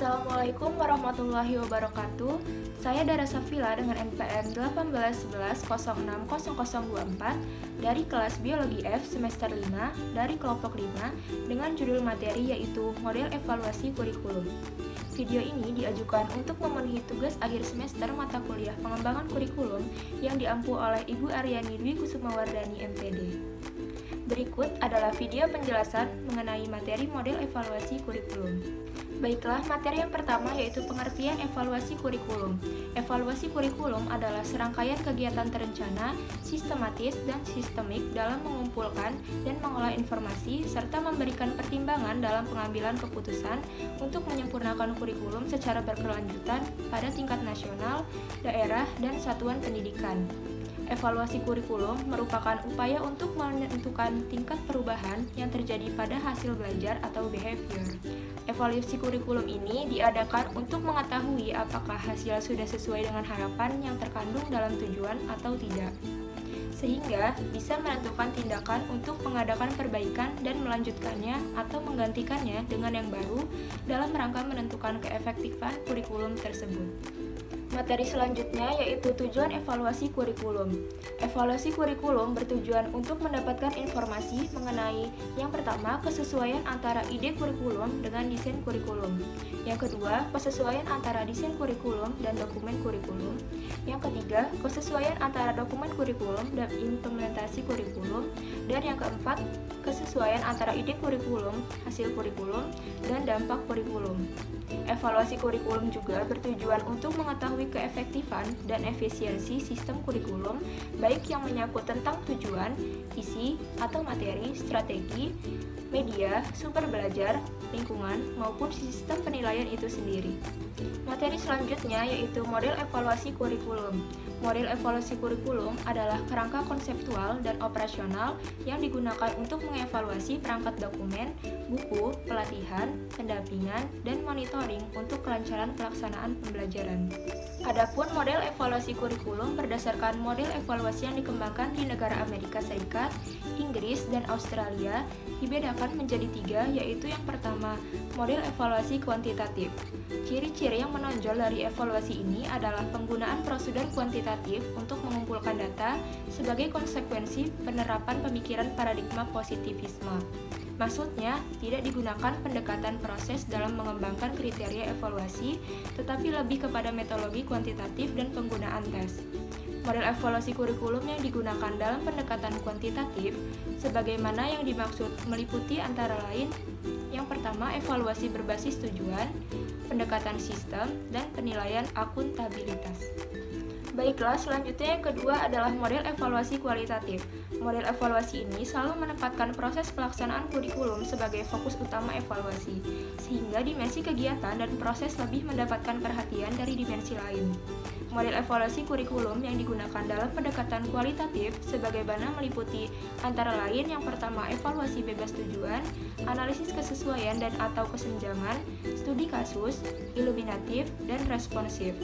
Assalamualaikum warahmatullahi wabarakatuh. Saya Dara Safila dengan NPM 1811060024 dari kelas Biologi F semester 5 dari kelompok 5 dengan judul materi yaitu Model Evaluasi Kurikulum. Video ini diajukan untuk memenuhi tugas akhir semester mata kuliah pengembangan kurikulum yang diampu oleh Ibu Aryani Dwi Kusumawardani MPD. Berikut adalah video penjelasan mengenai materi model evaluasi kurikulum. Baiklah, materi yang pertama yaitu pengertian evaluasi kurikulum. Evaluasi kurikulum adalah serangkaian kegiatan terencana, sistematis, dan sistemik dalam mengumpulkan dan mengolah informasi serta memberikan pertimbangan dalam pengambilan keputusan untuk menyempurnakan kurikulum secara berkelanjutan pada tingkat nasional, daerah, dan satuan pendidikan. Evaluasi kurikulum merupakan upaya untuk menentukan tingkat perubahan yang terjadi pada hasil belajar atau behavior. Evaluasi kurikulum ini diadakan untuk mengetahui apakah hasil sudah sesuai dengan harapan yang terkandung dalam tujuan atau tidak, sehingga bisa menentukan tindakan untuk mengadakan perbaikan dan melanjutkannya atau menggantikannya dengan yang baru dalam rangka menentukan keefektifan kurikulum tersebut. Materi selanjutnya yaitu tujuan evaluasi kurikulum. Evaluasi kurikulum bertujuan untuk mendapatkan informasi mengenai yang pertama, kesesuaian antara ide kurikulum dengan desain kurikulum. Yang kedua, kesesuaian antara desain kurikulum dan dokumen kurikulum. Yang ketiga, kesesuaian antara dokumen kurikulum dan implementasi kurikulum. Dan yang keempat, kesesuaian antara ide kurikulum, hasil kurikulum, dan dampak kurikulum. Evaluasi kurikulum juga bertujuan untuk mengetahui keefektifan dan efisiensi sistem kurikulum, baik yang menyangkut tentang tujuan, isi, atau materi, strategi, media, sumber belajar, lingkungan, maupun sistem penilaian itu sendiri. Materi selanjutnya yaitu model evaluasi kurikulum. Model evaluasi kurikulum adalah kerangka konseptual dan operasional yang digunakan untuk mengevaluasi perangkat dokumen, buku, pelatihan, pendampingan, dan monitoring untuk kelancaran pelaksanaan pembelajaran. Adapun model evaluasi kurikulum berdasarkan model evaluasi yang dikembangkan di negara Amerika Serikat, Inggris, dan Australia dibedakan menjadi 3, yaitu yang pertama, model evaluasi kuantitatif. Ciri-ciri yang menonjol dari evaluasi ini adalah penggunaan prosedur kuantitatif untuk mengumpulkan data sebagai konsekuensi penerapan pemikiran paradigma positivisme. Maksudnya, tidak digunakan pendekatan proses dalam mengembangkan kriteria evaluasi, tetapi lebih kepada metodologi kuantitatif dan penggunaan tes. Model evaluasi kurikulum yang digunakan dalam pendekatan kuantitatif, sebagaimana yang dimaksud meliputi antara lain, yang pertama, evaluasi berbasis tujuan, pendekatan sistem, dan penilaian akuntabilitas. Baiklah, selanjutnya yang kedua adalah model evaluasi kualitatif. Model evaluasi ini selalu menempatkan proses pelaksanaan kurikulum sebagai fokus utama evaluasi, sehingga dimensi kegiatan dan proses lebih mendapatkan perhatian dari dimensi lain. Model evaluasi kurikulum yang digunakan dalam pendekatan kualitatif sebagaimana meliputi antara lain yang pertama evaluasi bebas tujuan, analisis kesesuaian dan atau kesenjangan, studi kasus, iluminatif, dan responsif.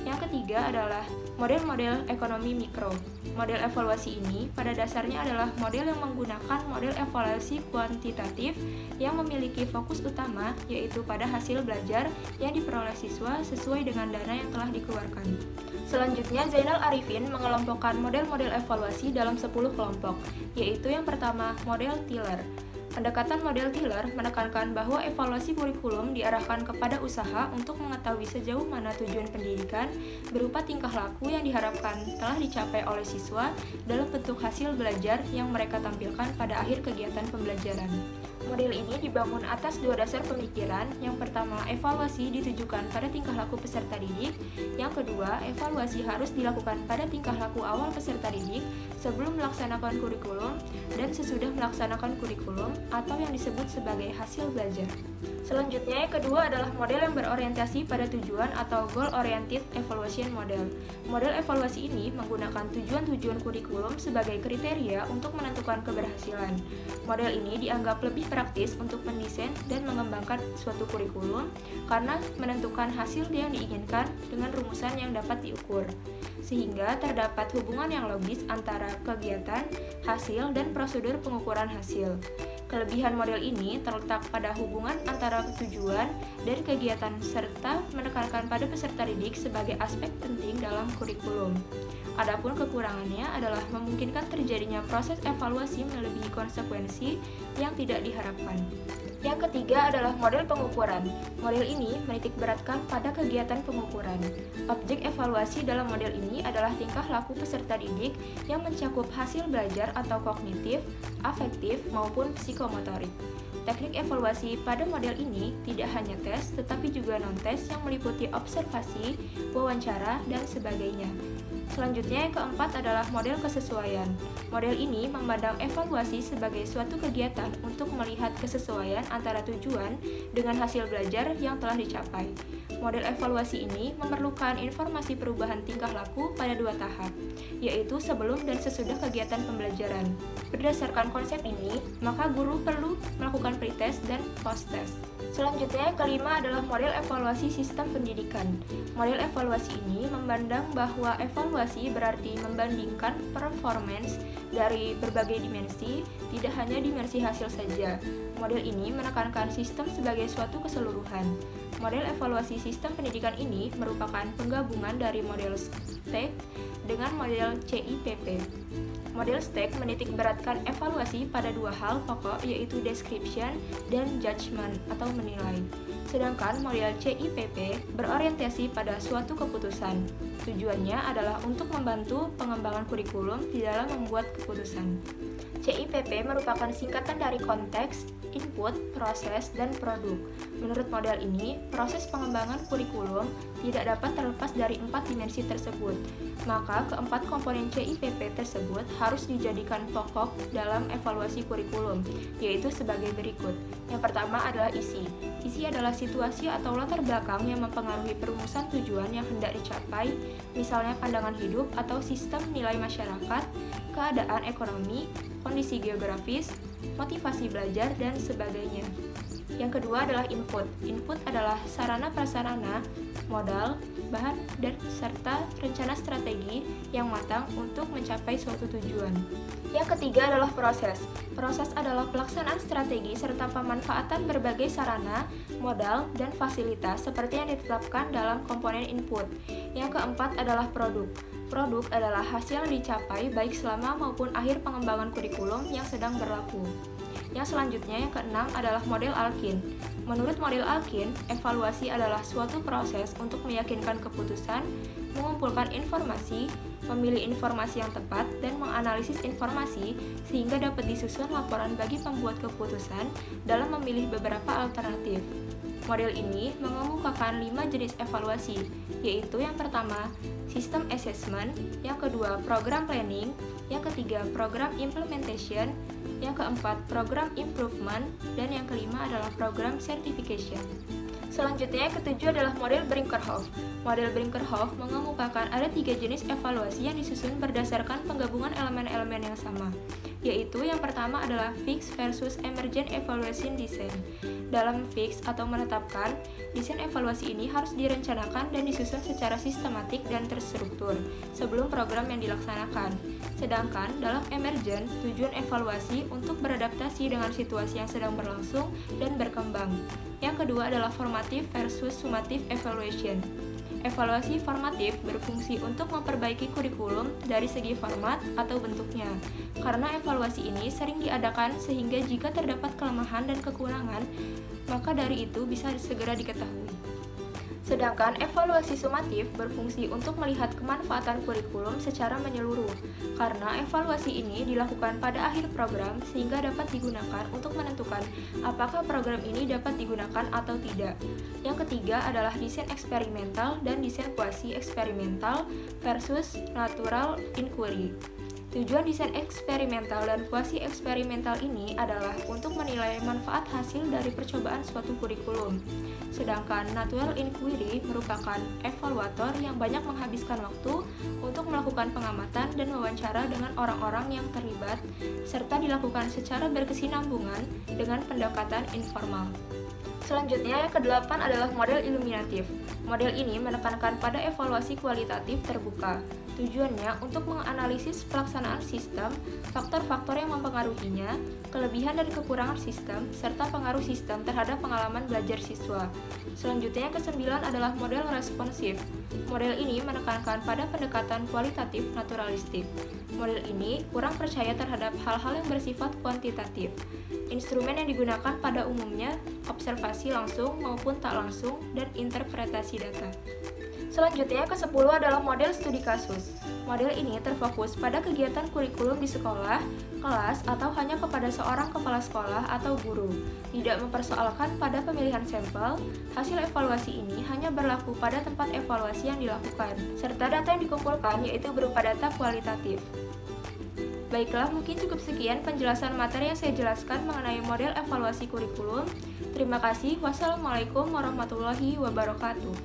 Yang ketiga adalah model-model ekonomi mikro. Model evaluasi ini pada dasarnya adalah model yang menggunakan model evaluasi kuantitatif yang memiliki fokus utama yaitu pada hasil belajar yang diperoleh siswa sesuai dengan dana yang telah dikeluarkan. Selanjutnya, Zainal Arifin mengelompokkan model-model evaluasi dalam 10 kelompok, yaitu yang pertama, model Tiller. Pendekatan model Tiller menekankan bahwa evaluasi kurikulum diarahkan kepada usaha untuk mengetahui sejauh mana tujuan pendidikan berupa tingkah laku yang diharapkan telah dicapai oleh siswa dalam bentuk hasil belajar yang mereka tampilkan pada akhir kegiatan pembelajaran. Model ini dibangun atas 2 dasar pemikiran. Yang pertama, evaluasi ditujukan pada tingkah laku peserta didik. Yang kedua, evaluasi harus dilakukan pada tingkah laku awal peserta didik sebelum melaksanakan kurikulum dan sesudah melaksanakan kurikulum atau yang disebut sebagai hasil belajar. Selanjutnya, yang kedua adalah model yang berorientasi pada tujuan atau goal-oriented evaluation model. Model evaluasi ini menggunakan tujuan-tujuan kurikulum sebagai kriteria untuk menentukan keberhasilan. Model ini dianggap lebih praktis untuk mendesain dan mengembangkan suatu kurikulum karena menentukan hasil yang diinginkan dengan rumusan yang dapat diukur, sehingga terdapat hubungan yang logis antara kegiatan, hasil, dan prosedur pengukuran hasil. Kelebihan model ini terletak pada hubungan antara tujuan dan kegiatan serta menekankan pada peserta didik sebagai aspek penting dalam kurikulum. Adapun kekurangannya adalah memungkinkan terjadinya proses evaluasi melebihi konsekuensi yang tidak diharapkan. Yang ketiga adalah model pengukuran. Model ini menitik beratkan pada kegiatan pengukuran. Objek evaluasi dalam model ini adalah tingkah laku peserta didik yang mencakup hasil belajar atau kognitif, afektif, maupun psikomotorik. Teknik evaluasi pada model ini tidak hanya tes, tetapi juga non-tes yang meliputi observasi, wawancara, dan sebagainya. Selanjutnya yang keempat adalah model kesesuaian. Model ini memandang evaluasi sebagai suatu kegiatan untuk melihat kesesuaian antara tujuan dengan hasil belajar yang telah dicapai. Model evaluasi ini memerlukan informasi perubahan tingkah laku pada dua tahap, yaitu sebelum dan sesudah kegiatan pembelajaran. Berdasarkan konsep ini, maka guru perlu melakukan pretest dan post-test. Selanjutnya, yang kelima adalah model evaluasi sistem pendidikan. Model evaluasi ini memandang bahwa evaluasi berarti membandingkan performance dari berbagai dimensi, tidak hanya dimensi hasil saja. Model ini menekankan sistem sebagai suatu keseluruhan. Model evaluasi sistem pendidikan ini merupakan penggabungan dari model STEC dengan model CIPP. Model STEC menitik beratkan evaluasi pada dua hal pokok, yaitu description dan judgment atau menilai. Sedangkan model CIPP berorientasi pada suatu keputusan. Tujuannya adalah untuk membantu pengembangan kurikulum di dalam membuat keputusan. CIPP merupakan singkatan dari konteks, input, proses, dan produk. Menurut model ini, proses pengembangan kurikulum tidak dapat terlepas dari 4 dimensi tersebut. Maka keempat komponen CIPP tersebut harus dijadikan pokok dalam evaluasi kurikulum, yaitu sebagai berikut. Yang pertama adalah isi. Isi adalah situasi atau latar belakang yang mempengaruhi perumusan tujuan yang hendak dicapai, misalnya pandangan hidup atau sistem nilai masyarakat, keadaan ekonomi, kondisi geografis, motivasi belajar, dan sebagainya. Yang kedua adalah input. Input adalah sarana-prasarana, modal, bahan, dan serta rencana strategi yang matang untuk mencapai suatu tujuan. Yang ketiga adalah proses. Proses adalah pelaksanaan strategi serta pemanfaatan berbagai sarana, modal, dan fasilitas seperti yang ditetapkan dalam komponen input. Yang keempat adalah produk. Produk adalah hasil yang dicapai baik selama maupun akhir pengembangan kurikulum yang sedang berlaku. Yang selanjutnya, yang keenam adalah model Alkin. Menurut model Alkin, evaluasi adalah suatu proses untuk meyakinkan keputusan, mengumpulkan informasi, memilih informasi yang tepat, dan menganalisis informasi sehingga dapat disusun laporan bagi pembuat keputusan dalam memilih beberapa alternatif. Model ini mengemukakan 5 jenis evaluasi, yaitu yang pertama, sistem assessment, yang kedua, program planning, yang ketiga, program implementation, yang keempat, program improvement, dan yang kelima adalah program certification. Selanjutnya, yang ketujuh adalah model Brinkerhoff. Model Brinkerhoff mengemukakan ada 3 jenis evaluasi yang disusun berdasarkan penggabungan elemen-elemen yang sama, yaitu yang pertama adalah fixed versus emergent evaluation design. Dalam fix atau menetapkan, desain evaluasi ini harus direncanakan dan disusun secara sistematik dan terstruktur sebelum program yang dilaksanakan. Sedangkan dalam emergent, tujuan evaluasi untuk beradaptasi dengan situasi yang sedang berlangsung dan berkembang. Yang kedua adalah formative versus summative evaluation. Evaluasi formatif berfungsi untuk memperbaiki kurikulum dari segi format atau bentuknya. Karena evaluasi ini sering diadakan sehingga jika terdapat kelemahan dan kekurangan, maka dari itu bisa segera diketahui. Sedangkan evaluasi sumatif berfungsi untuk melihat kemanfaatan kurikulum secara menyeluruh, karena evaluasi ini dilakukan pada akhir program sehingga dapat digunakan untuk menentukan apakah program ini dapat digunakan atau tidak. Yang ketiga adalah desain eksperimental dan desain kuasi eksperimental versus natural inquiry. Tujuan desain eksperimental dan kuasi eksperimental ini adalah untuk menilai manfaat hasil dari percobaan suatu kurikulum. Sedangkan natural inquiry merupakan evaluator yang banyak menghabiskan waktu untuk melakukan pengamatan dan wawancara dengan orang-orang yang terlibat, serta dilakukan secara berkesinambungan dengan pendekatan informal. Selanjutnya, yang kedelapan adalah model iluminatif. Model ini menekankan pada evaluasi kualitatif terbuka. Tujuannya untuk menganalisis pelaksanaan sistem, faktor-faktor yang mempengaruhinya, kelebihan dan kekurangan sistem, serta pengaruh sistem terhadap pengalaman belajar siswa. Selanjutnya, kesembilan adalah model responsif. Model ini menekankan pada pendekatan kualitatif naturalistik. Model ini kurang percaya terhadap hal-hal yang bersifat kuantitatif. Instrumen yang digunakan pada umumnya observasi langsung maupun tak langsung dan interpretasi data. Selanjutnya, ke-10 adalah model studi kasus. Model ini terfokus pada kegiatan kurikulum di sekolah, kelas, atau hanya kepada seorang kepala sekolah atau guru. Tidak mempersoalkan pada pemilihan sampel, hasil evaluasi ini hanya berlaku pada tempat evaluasi yang dilakukan, serta data yang dikumpulkan yaitu berupa data kualitatif. Baiklah, mungkin cukup sekian penjelasan materi yang saya jelaskan mengenai model evaluasi kurikulum. Terima kasih. Wassalamualaikum warahmatullahi wabarakatuh.